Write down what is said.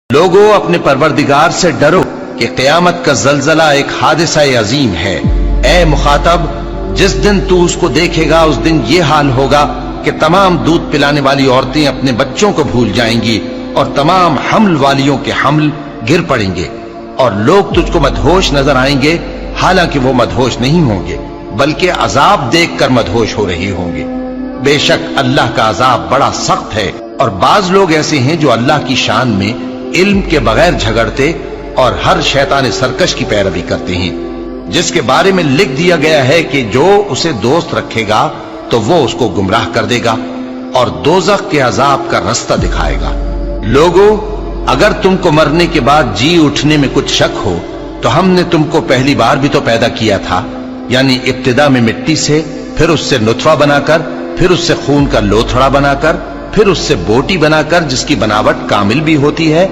لوگوں اپنے پروردگار سے ڈرو کہ قیامت کا زلزلہ ایک حادثہ عظیم ہے۔ اے مخاطب، جس دن تو اس کو دیکھے گا اس دن یہ حال ہوگا کہ تمام دودھ پلانے والی عورتیں اپنے بچوں کو بھول جائیں گی اور تمام حمل والیوں کے حمل گر پڑیں گے، اور لوگ تجھ کو مدہوش نظر آئیں گے، حالانکہ وہ مدہوش نہیں ہوں گے بلکہ عذاب دیکھ کر مدہوش ہو رہے ہوں گے۔ بے شک اللہ کا عذاب بڑا سخت ہے، اور بعض لوگ ایسے ہیں جو اللہ کی شان میں علم کے بغیر جھگڑتے اور ہر شیطان سرکش کی پیروی کرتے ہیں، جس کے بارے میں لکھ دیا گیا ہے کہ جو اسے دوست رکھے گا تو وہ اس کو گمراہ کر دے گا اور دوزخ کے عذاب کا رستہ دکھائے گا۔ لوگوں، اگر تم کو مرنے کے بعد جی اٹھنے میں کچھ شک ہو تو ہم نے تم کو پہلی بار بھی تو پیدا کیا تھا، یعنی ابتدا میں مٹی سے، پھر اس سے نطفہ بنا کر، پھر اس سے خون کا لوتھڑا بنا کر، پھر اس سے بوٹی بنا کر جس کی بناوٹ کامل بھی ہوتی ہے